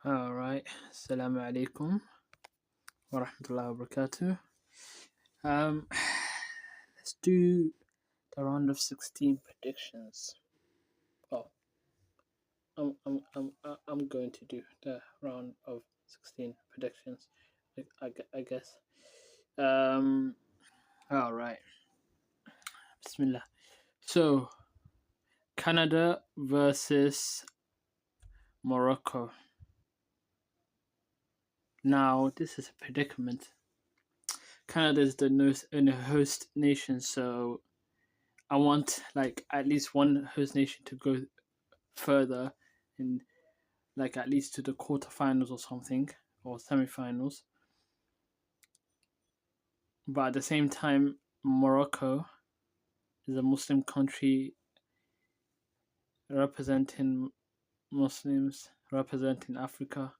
Alright, Assalamu alaikum wa rahmatullahi wa barakatuh. Um, let's do the round of 16 predictions. Oh, I'm going to do the round of 16 predictions, I guess. Alright, Bismillah. So, Canada versus Morocco. Now, this is a predicament. Canada is the host nation, so I want like at least one host nation to go further in like at least to the quarterfinals or something or semifinals. But at the same time, Morocco is a Muslim country representing Muslims, representing Africa.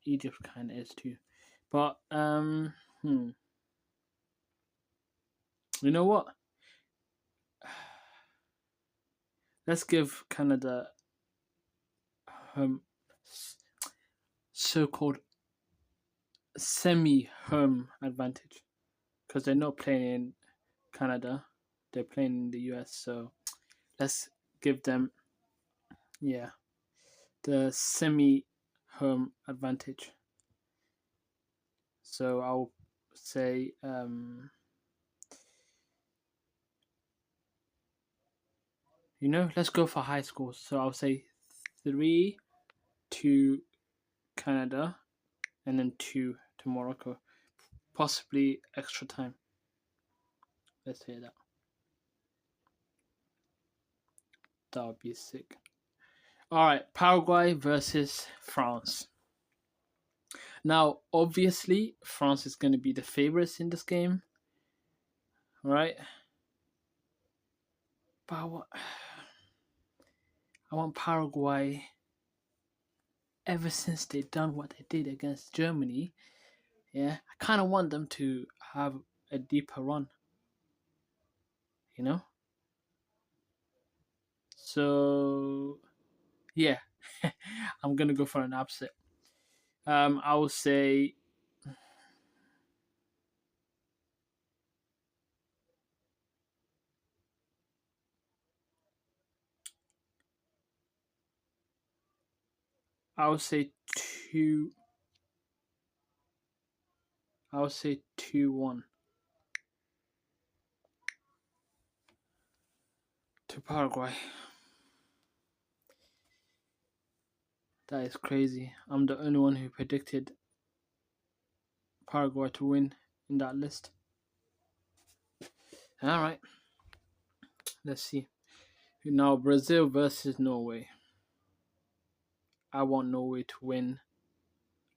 Egypt kind of is too. But you know what? Let's give Canada so-called semi-home advantage because they're not playing in Canada, they're playing in the US. So let's give them, the semi-home advantage. So I'll say let's go for high scores. So I'll say 3 to Canada and then 2 to Morocco, possibly extra time. Let's say that. That would be sick. All right, Paraguay versus France. Now, obviously, France is going to be the favorites in this game, right? But I want Paraguay. Ever since they done what they did against Germany, I kind of want them to have a deeper run. So, I'm gonna go for an upset. I will say. I would say 2. I would say 2-1 to Paraguay. That is crazy. I'm the only one who predicted Paraguay to win in that list. Alright. Let's see. Now, Brazil versus Norway. I want Norway to win.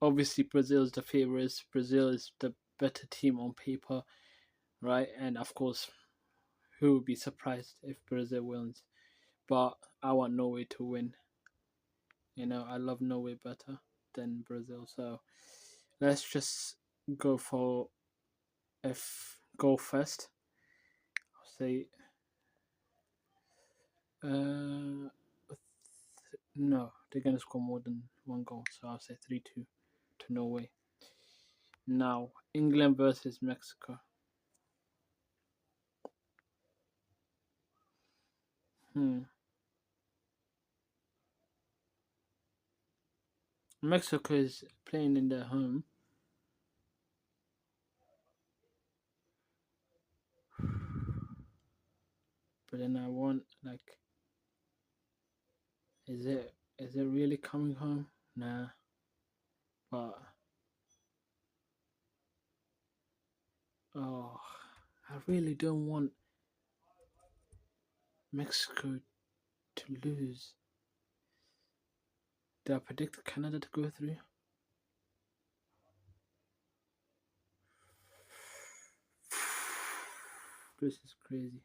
Obviously, Brazil is the favorites. Brazil is the better team on paper, right? And of course, who would be surprised if Brazil wins? But I want Norway to win. I love Norway better than Brazil. So let's just go for goal first. I'll say no, they're gonna score more than one goal. So I'll say 3-2 to Norway. Now, England versus Mexico. Mexico is playing in their home. But then I want is it really coming home? Nah. But I really don't want Mexico to lose. Did I predict Canada to go through? This is crazy.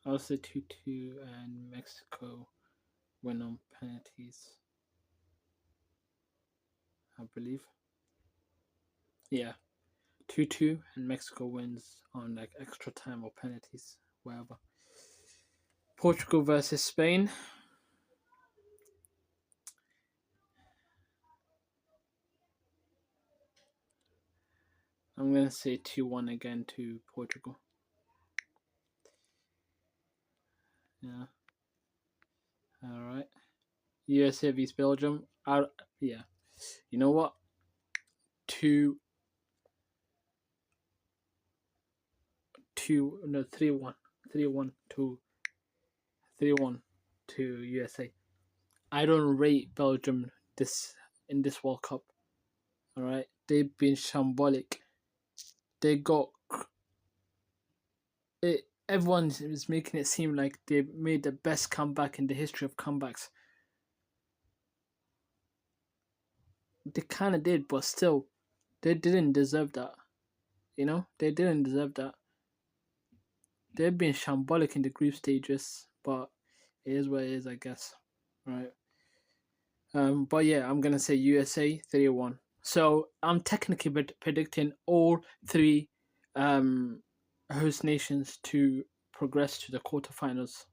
I'll say 2-2 and Mexico win on penalties, I believe. Yeah, 2-2, and Mexico wins on like extra time or penalties, whatever. Portugal versus Spain. I'm gonna say 2-1 again to Portugal. Yeah. All right. USA vs Belgium. Yeah. You know what? 2 2 no 3-1. 3-1 to 3-1 to USA. I don't rate Belgium this in this World Cup. All right. They've been shambolic. They got it. Everyone is making it seem like they made the best comeback in the history of comebacks. They kind of did, but still, they didn't deserve that. You know, they didn't deserve that. They've been shambolic in the group stages, but it is what it is, I guess. Right. But yeah, I'm gonna say USA 3-1. So I'm technically predicting all three host nations to progress to the quarterfinals.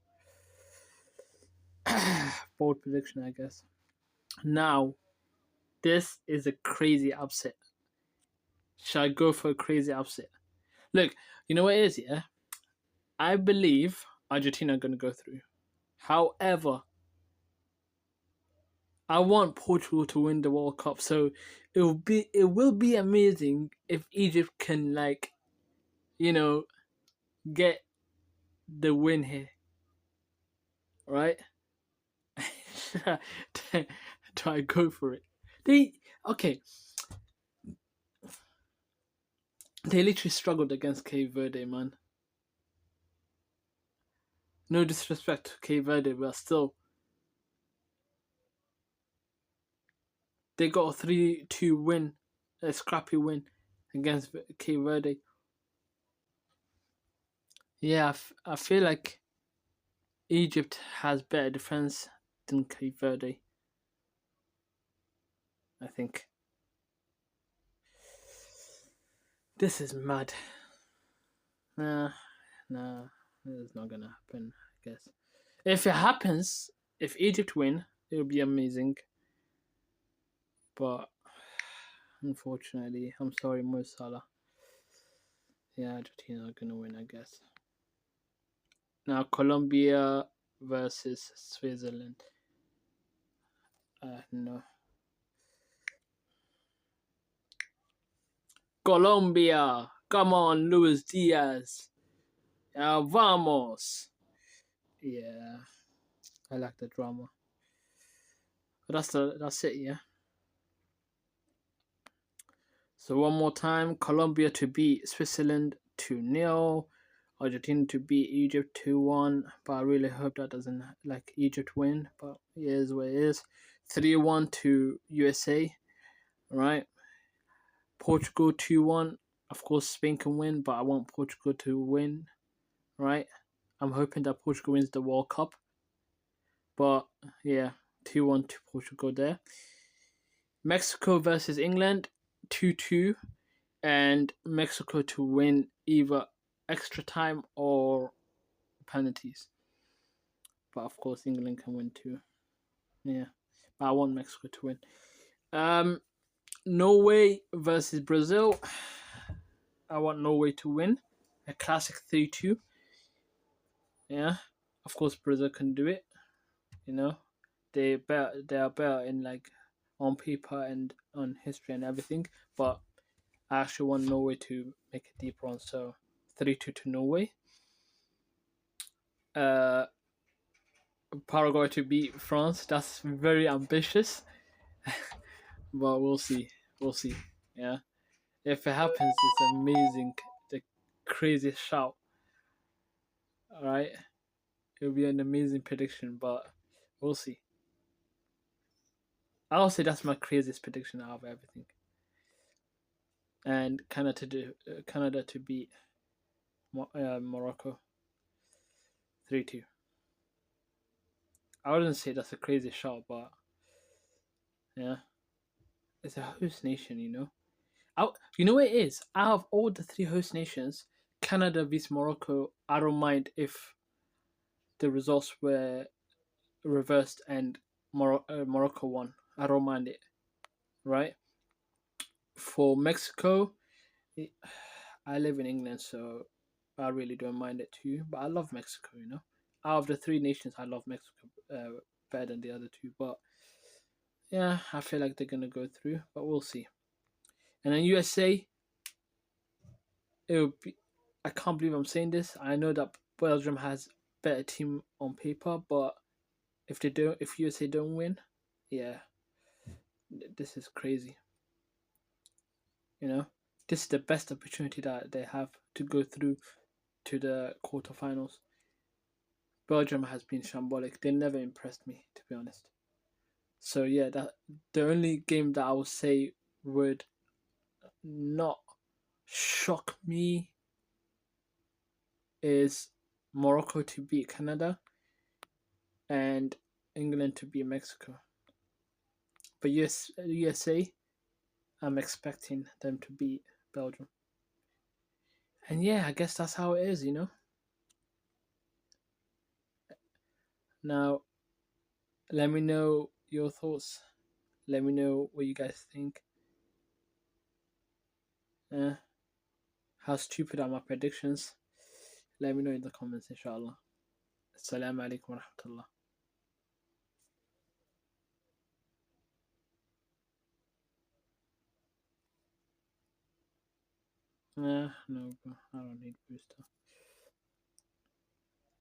Bold prediction, I guess. Now, this is a crazy upset. Should I go for a crazy upset? Look, you know what it is, yeah? I believe Argentina are going to go through. However, I want Portugal to win the World Cup, so it will be amazing if Egypt can get the win here. Right? Do I go for it? Okay. They literally struggled against Cape Verde, man. No disrespect to Cape Verde, but still. They got a 3-2 win, a scrappy win against Cape Verde. Yeah, I feel like Egypt has better defense than Cape Verde. I think. This is mad. Nah, it's not gonna happen, I guess. If it happens, if Egypt win, it'll be amazing. But unfortunately, I'm sorry, Mo Salah. Yeah, Argentina are gonna win, I guess. Now Colombia versus Switzerland. No. Colombia! Come on, Luis Diaz. Vamos! Yeah, I like the drama. But that's it, yeah. So one more time, Colombia to beat Switzerland 2-0. Argentina to beat Egypt 2-1. But I really hope that doesn't like Egypt win. But it is what it is. 3-1 to USA. Right. Portugal 2-1. Of course Spain can win, but I want Portugal to win. Right. I'm hoping that Portugal wins the World Cup. But yeah, 2-1 to Portugal there. Mexico versus England 2-2. And Mexico to win either extra time or penalties. But of course, England can win too. Yeah, but I want Mexico to win. Norway versus Brazil. I want Norway to win. A classic 3-2. Yeah, of course Brazil can do it. You know, they are better in like on paper and on history and everything. But I actually want Norway to make a deep run. So 3-2 to Norway. Paraguay to beat France. That's very ambitious, but we'll see. We'll see. Yeah, if it happens, it's amazing. The craziest shout. All right, it'll be an amazing prediction, but we'll see. I'll say that's my craziest prediction out of everything. And Canada to beat Morocco 3-2. I wouldn't say that's a crazy shot, but yeah, it's a host nation, you know. You know what it is? Out of all the three host nations, Canada vs Morocco, I don't mind if the results were reversed and Morocco won. I don't mind it, right? For Mexico, I live in England, so I really don't mind it too. But I love Mexico, you know. Out of the three nations, I love Mexico better than the other two. But yeah, I feel like they're gonna go through, but we'll see. And then USA, it would be. I can't believe I'm saying this. I know that Belgium has better team on paper, but if USA don't win, yeah, this is crazy. You know, this is the best opportunity that they have to go through to the quarterfinals. Belgium has been shambolic. They never impressed me, to be honest. So yeah, that the only game that I would say would not shock me is Morocco to beat Canada and England to beat Mexico. But USA, I'm expecting them to beat Belgium. And yeah, I guess that's how it is, you know. Now, let me know your thoughts. Let me know what you guys think. Uh, how stupid are my predictions? Let me know in the comments, inshallah. Assalamu alaikum wa rahmatullah. No, bro. I don't need booster.